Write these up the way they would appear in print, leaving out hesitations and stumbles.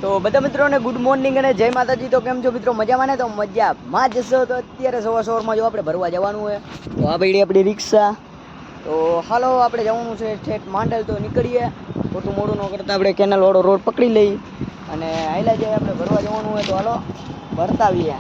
તો બધા મિત્રોને ગુડ મોર્નિંગ અને જય માતાજી. તો કેમ છો મિત્રો, મજામાં ને? તો મજામાં જશો. તો અત્યારે સવારમાં જો આપણે ભરવા જવાનું હોય તો આ ભાઈ આપણી રિક્ષા. તો હાલો આપણે જવાનું છે ઠેઠ માંડલ. તો નીકળીએ, ખોટું મોડું ન કરતા આપણે કેનાલ વાળો રોડ પકડી લઈ અને હાલ્યા જાય. આપણે ભરવા જવાનું હોય તો હાલો ભરતા આવીએ.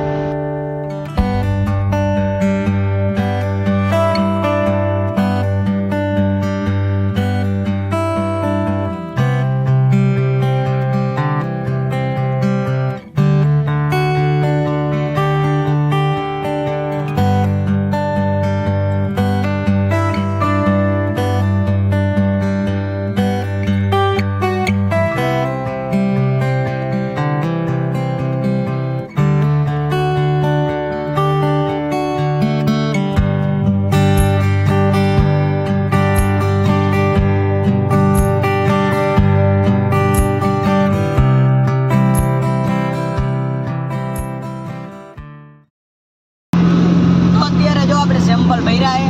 સેમ્પલ ભર્યા છે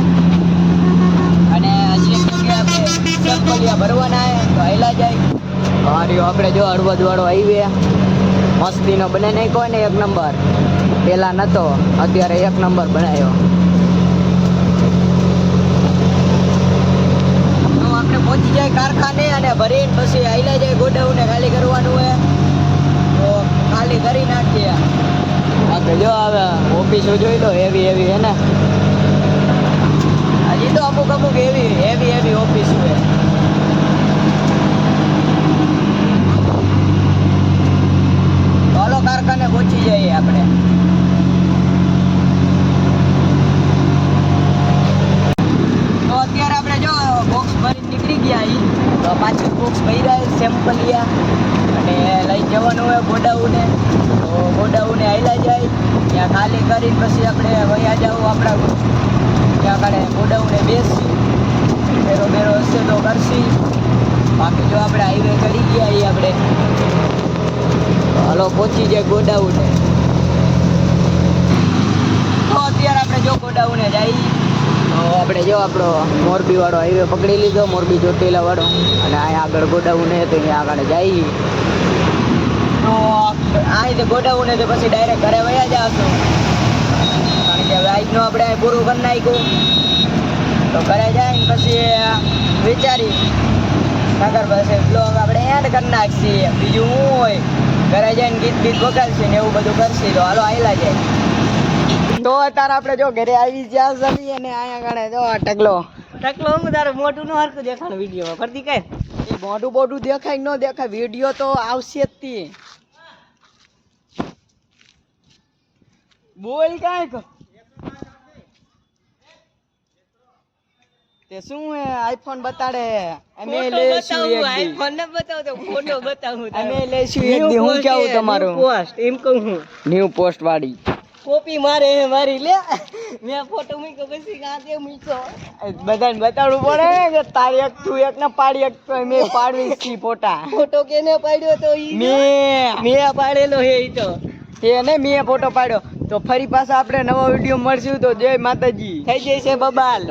અને હજી એક જગ્યાએ આપણે સેમ્પલિયા ભરવાના છે. તો હાલ્યા જાય. હાર્યો આપણે જો હળવદ વાળો હાઈવે મસ્તીનો બને નાખ્યો ને એક નંબર. પહેલા નતો, અત્યારે એક નંબર બનાવ્યો. તો આપણે પહોંચી જાય કારખાને અને ભરીને પછી હાલ્યા જાય ગોડાઉને ખાલી કરવાનું હોય. તો ખાલી કરી નાખીએ. આપણે જો હવે ઓફિસો જોઈ લો, હેવી હેવી છે ને. હજી તો અમુક હેવી ઓફિસ છે. ચાલો કારખાને પહોંચી જઈએ આપણે. તો અત્યારે આપણે જો બોક્સ ભરીને નીકળી ગયા. તો પાછળ બોક્સ ભર્યા સેમ્પલિયા અને લઈ જવાનું હોય ગોડાઉને. તો ગોડાઉને હાલ્યા જાય, ત્યાં ખાલી કરીને પછી આપણે વયા જાવ આપણા ત્યાં આગળ ગોડાઉને બેસી. બેરો હશે તો કરશી. બાકી જો આપણે હાઈવે ચડી ગયા એ આપણે હાલો પહોંચી જાય ગોડાઉને. તો અત્યારે આપણે જો ગોડાઉને જઈએ. તો આપણે જો આપણો મોરબી વાળો હાઈવે પકડી લીધો, મોરબી ચોટીલા વાળો. અને અહીંયા આગળ ગોડાઉને તો અહીંયા આગળ જઈએ. તો અહીં ગોડાઉને તો પછી ડાયરેક્ટ ઘરે વયા જશું. કારણ કે હવે આજનું આપણે પૂરું કરી નાખ્યું. તો ઘરે જાય પછી વિચારી નગર પછી બ્લોગ આપણે એડ કરી નાખીએ. બીજું શું હોય, ઘરે જઈને ગીત વગાડશે ને એવું બધું કરશે. તો હાલો હાલ્યા જાય. તો અત્યારે આપણે જો ઘરે આવી જ્યાં જઈએ અને અહીંયા આગળ જો ટકલો હું તારું મોઢું ન હરખું દેખાણ વિડીયોમાં ફરતી કઈ એ મોઢું દેખાય ન દેખાય, વિડીયો તો આવશે જ તી. બોલ કાંઈક તે શું હે આઈફોન બતાડે. અમે લેશું આઈફોન ન બતાવતો, ફોટો બતાવું. અમે લેશું એક દી. હું કેવું તમારું પોસ્ટ એમ કહું હું ન્યુ પોસ્ટ વાળી કોપી મારે હે મારી. લે મેં ફોટો મૂક્યો પછી કાંતે મૂક્યો. બધાને બતાડવું પડે કે તારી એક તું એક ને પાડી એક તો મેં પાડવી છી ફોટા. ફોટો કેને પાડ્યો તો મેં પાડેલો હે. ઈ તો એને મેં ફોટો પાડ્યો. તો ફરી પાછા આપણે નવો વિડીયો મળશું. તો જય માતાજી. થઈ જશે બબાલ.